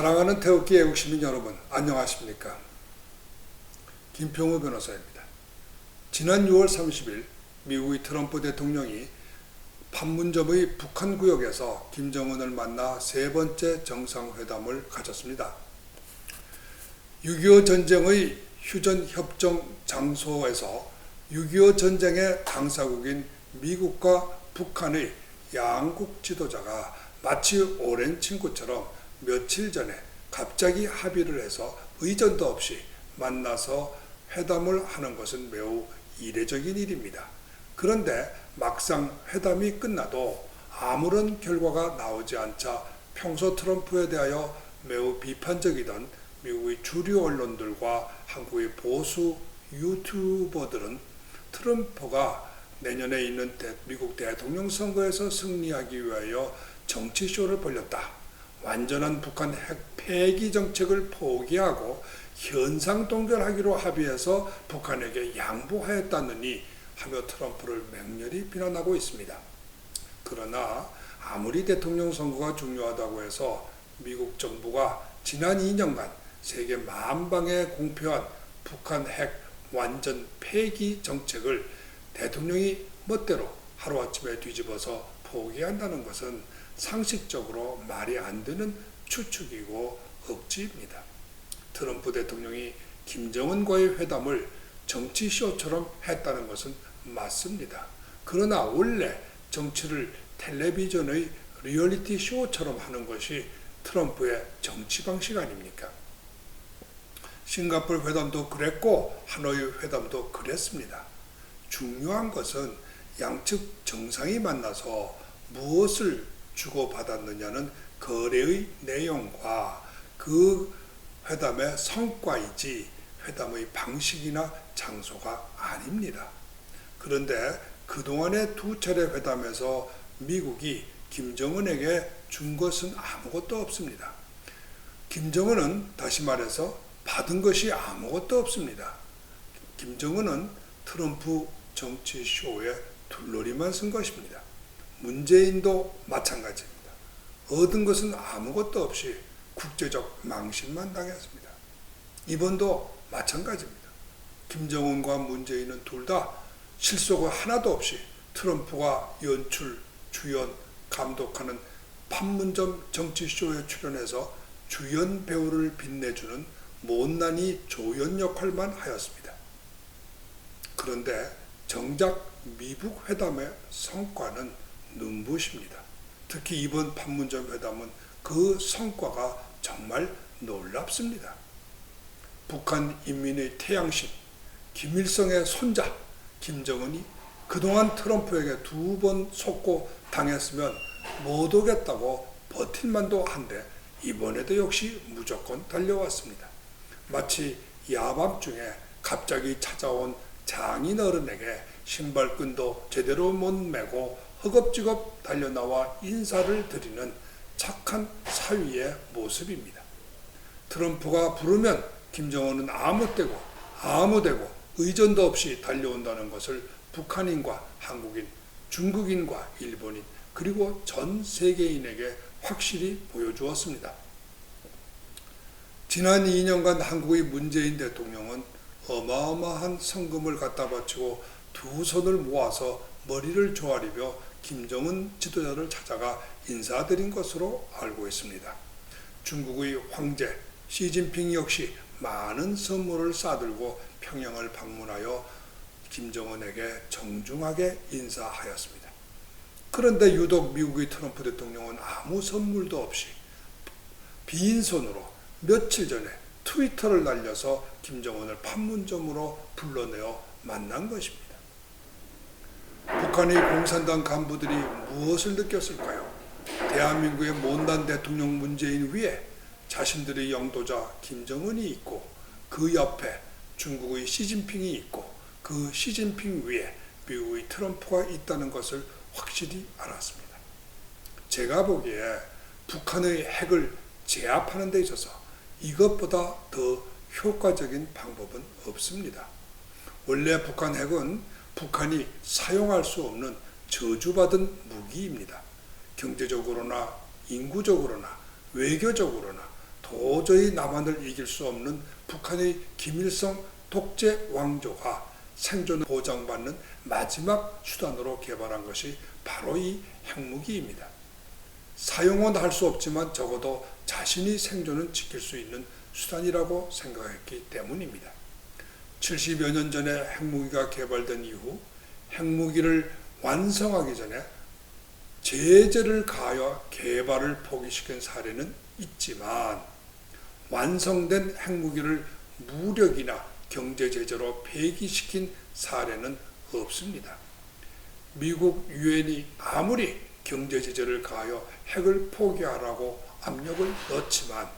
사랑하는 태극기 애국시민 여러분, 안녕하십니까? 김평우 변호사입니다. 지난 6월 30일 미국의 트럼프 대통령이 판문점의 북한 구역에서 김정은을 만나 세 번째 정상회담을 가졌습니다. 6.25 전쟁의 휴전협정 장소에서 6.25 전쟁의 당사국인 미국과 북한의 양국 지도자가 마치 오랜 친구처럼 며칠 전에 갑자기 합의를 해서 의전도 없이 만나서 회담을 하는 것은 매우 이례적인 일입니다. 그런데 막상 회담이 끝나도 아무런 결과가 나오지 않자 평소 트럼프에 대하여 매우 비판적이던 미국의 주류 언론들과 한국의 보수 유튜버들은 트럼프가 내년에 있는 미국 대통령 선거에서 승리하기 위하여 정치쇼를 벌였다. 완전한 북한 핵 폐기 정책을 포기하고 현상 동결하기로 합의해서 북한에게 양보하였다느니 하며 트럼프를 맹렬히 비난하고 있습니다. 그러나 아무리 대통령 선거가 중요하다고 해서 미국 정부가 지난 2년간 세계 만방에 공표한 북한 핵 완전 폐기 정책을 대통령이 멋대로 하루아침에 뒤집어서 포기한다는 것은 상식적으로 말이 안 되는 추측이고 억지입니다. 트럼프 대통령이 김정은과의 회담을 정치쇼처럼 했다는 것은 맞습니다. 그러나 원래 정치를 텔레비전의 리얼리티 쇼처럼 하는 것이 트럼프의 정치 방식 아닙니까? 싱가포르 회담도 그랬고 하노이 회담도 그랬습니다. 중요한 것은 양측 정상이 만나서 무엇을 주고받았느냐는 거래의 내용과 그 회담의 성과이지 회담의 방식이나 장소가 아닙니다. 그런데 그동안의 두 차례 회담에서 미국이 김정은에게 준 것은 아무것도 없습니다. 김정은은 다시 말해서 받은 것이 아무것도 없습니다. 김정은은 트럼프 정치쇼에 둘러리만 쓴 것입니다. 문재인도 마찬가지입니다. 얻은 것은 아무것도 없이 국제적 망신만 당했습니다. 이번도 마찬가지입니다. 김정은과 문재인은 둘 다 실속 하나도 없이 트럼프가 연출, 주연, 감독하는 판문점 정치쇼에 출연해서 주연 배우를 빛내주는 못난이 조연 역할만 하였습니다. 그런데 정작 미국 회담의 성과는 눈부십니다. 특히 이번 판문점 회담은 그 성과가 정말 놀랍습니다. 북한 인민의 태양신, 김일성의 손자, 김정은이 그동안 트럼프에게 2번 속고 당했으면 못 오겠다고 버틸만도 한데 이번에도 역시 무조건 달려왔습니다. 마치 야밤중에 갑자기 찾아온 장인 어른에게 신발끈도 제대로 못 매고 허겁지겁 달려나와 인사를 드리는 착한 사위의 모습입니다. 트럼프가 부르면 김정은은 아무데고 의전도 없이 달려온다는 것을 북한인과 한국인, 중국인과 일본인 그리고 전 세계인에게 확실히 보여주었습니다. 지난 2년간 한국의 문재인 대통령은 어마어마한 성금을 갖다 바치고 두 손을 모아서 머리를 조아리며 김정은 지도자를 찾아가 인사드린 것으로 알고 있습니다. 중국의 황제 시진핑 역시 많은 선물을 싸들고 평양을 방문하여 김정은에게 정중하게 인사하였습니다. 그런데 유독 미국의 트럼프 대통령은 아무 선물도 없이 빈손으로 며칠 전에 트위터를 날려서 김정은을 판문점으로 불러내어 만난 것입니다. 북한의 공산당 간부들이 무엇을 느꼈을까요? 대한민국의 못난 대통령 문재인 위에 자신들의 영도자 김정은이 있고 그 옆에 중국의 시진핑이 있고 그 시진핑 위에 미국의 트럼프가 있다는 것을 확실히 알았습니다. 제가 보기에 북한의 핵을 제압하는 데 있어서 이것보다 더 효과적인 방법은 없습니다. 원래 북한 핵은 북한이 사용할 수 없는 저주받은 무기입니다. 경제적으로나 인구적으로나 외교적으로나 도저히 남한을 이길 수 없는 북한의 김일성 독재 왕조가 생존을 보장받는 마지막 수단으로 개발한 것이 바로 이 핵무기입니다. 사용은 할 수 없지만 적어도 자신의 생존은 지킬 수 있는 수단이라고 생각했기 때문입니다. 70여 년 전에 핵무기가 개발된 이후 핵무기를 완성하기 전에 제재를 가하여 개발을 포기시킨 사례는 있지만 완성된 핵무기를 무력이나 경제 제재로 폐기시킨 사례는 없습니다. 미국 유엔이 아무리 경제 제재를 가하여 핵을 포기하라고 압력을 넣지만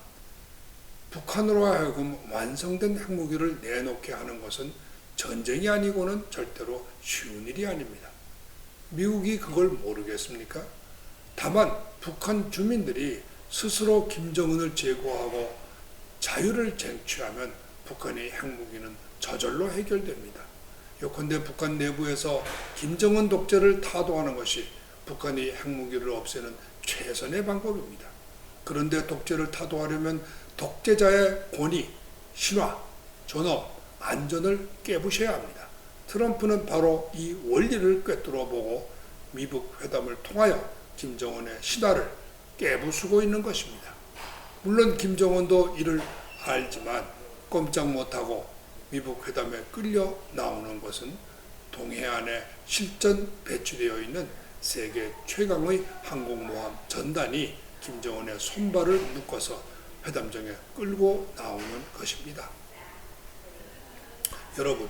북한으로 하여금 완성된 핵무기를 내놓게 하는 것은 전쟁이 아니고는 절대로 쉬운 일이 아닙니다. 미국이 그걸 모르겠습니까? 다만 북한 주민들이 스스로 김정은을 제거하고 자유를 쟁취하면 북한의 핵무기는 저절로 해결됩니다. 요컨대 북한 내부에서 김정은 독재를 타도하는 것이 북한의 핵무기를 없애는 최선의 방법입니다. 그런데 독재를 타도하려면 독재자의 권위, 신화, 존엄, 안전을 깨부셔야 합니다. 트럼프는 바로 이 원리를 꿰뚫어 보고 미북 회담을 통하여 김정은의 신화를 깨부수고 있는 것입니다. 물론 김정은도 이를 알지만 꼼짝 못하고 미북 회담에 끌려 나오는 것은 동해안에 실전 배치되어 있는 세계 최강의 항공모함 전단이 김정은의 손발을 묶어서 회담장에 끌고 나오는 것입니다. 여러분,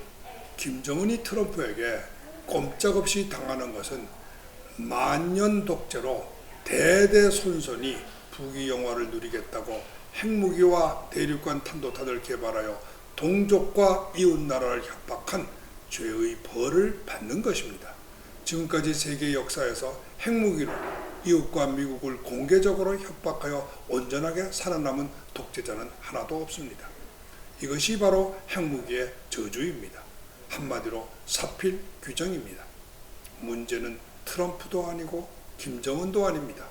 김정은이 트럼프에게 꼼짝없이 당하는 것은 만년 독재로 대대손손이 부귀영화를 누리겠다고 핵무기와 대륙간 탄도탄을 개발하여 동족과 이웃나라를 협박한 죄의 벌을 받는 것입니다. 지금까지 세계 역사에서 핵무기로 이웃과 미국을 공개적으로 협박하여 온전하게 살아남은 독재자는 하나도 없습니다. 이것이 바로 핵무기의 저주입니다. 한마디로 사필 규정입니다. 문제는 트럼프도 아니고 김정은도 아닙니다.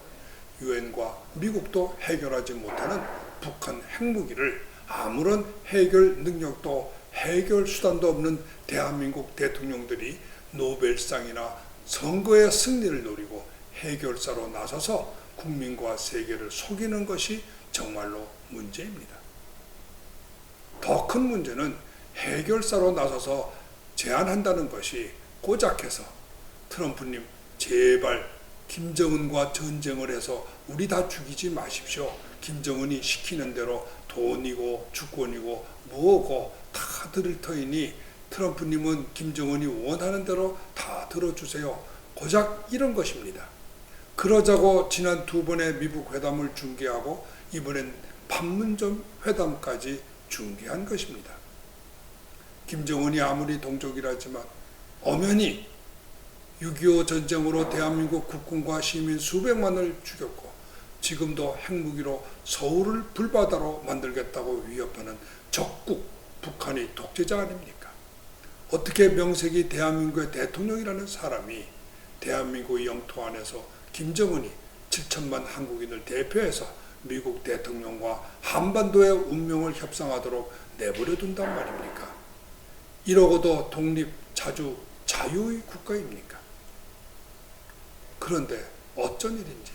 유엔과 미국도 해결하지 못하는 북한 핵무기를 아무런 해결 능력도 해결 수단도 없는 대한민국 대통령들이 노벨상이나 선거의 승리를 노리고 해결사로 나서서 국민과 세계를 속이는 것이 정말로 문제입니다. 더 큰 문제는 해결사로 나서서 제안한다는 것이 고작해서 트럼프님 제발 김정은과 전쟁을 해서 우리 다 죽이지 마십시오. 김정은이 시키는 대로 돈이고 주권이고 뭐고 다 들을 터이니 트럼프님은 김정은이 원하는 대로 다 들어주세요. 고작 이런 것입니다. 그러자고 지난 두 번의 미북 회담을 중계하고 이번엔 판문점 회담까지 중계한 것입니다. 김정은이 아무리 동족이라지만 엄연히 6.25 전쟁으로 대한민국 국군과 시민 수백만을 죽였고 지금도 핵무기로 서울을 불바다로 만들겠다고 위협하는 적국 북한의 독재자 아닙니까? 어떻게 명색이 대한민국의 대통령이라는 사람이 대한민국의 영토 안에서 김정은이 7천만 한국인을 대표해서 미국 대통령과 한반도의 운명을 협상하도록 내버려 둔단 말입니까? 이러고도 독립, 자주, 자유의 국가입니까? 그런데 어쩐 일인지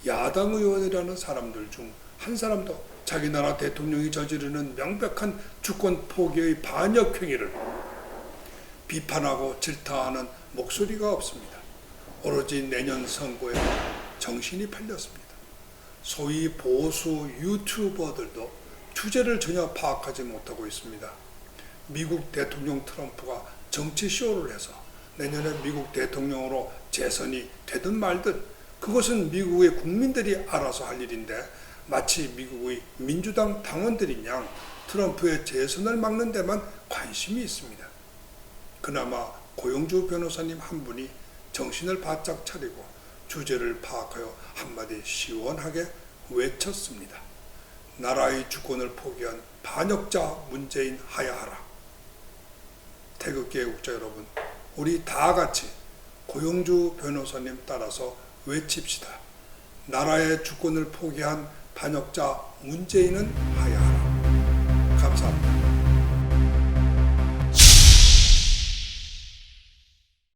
야당 의원이라는 사람들 중 한 사람도 자기 나라 대통령이 저지르는 명백한 주권 포기의 반역 행위를 비판하고 질타하는 목소리가 없습니다. 오로지 내년 선거에 정신이 팔렸습니다. 소위 보수 유튜버들도 주제를 전혀 파악하지 못하고 있습니다. 미국 대통령 트럼프가 정치쇼를 해서 내년에 미국 대통령으로 재선이 되든 말든 그것은 미국의 국민들이 알아서 할 일인데 마치 미국의 민주당 당원들인 양 트럼프의 재선을 막는 데만 관심이 있습니다. 그나마 고영주 변호사님 한 분이 정신을 바짝 차리고 주제를 파악하여 한마디 시원하게 외쳤습니다. 나라의 주권을 포기한 반역자 문재인 하야하라. 태극기 애국자 여러분, 우리 다 같이 고영주 변호사님 따라서 외칩시다. 나라의 주권을 포기한 반역자 문재인은 하야하라. 감사합니다.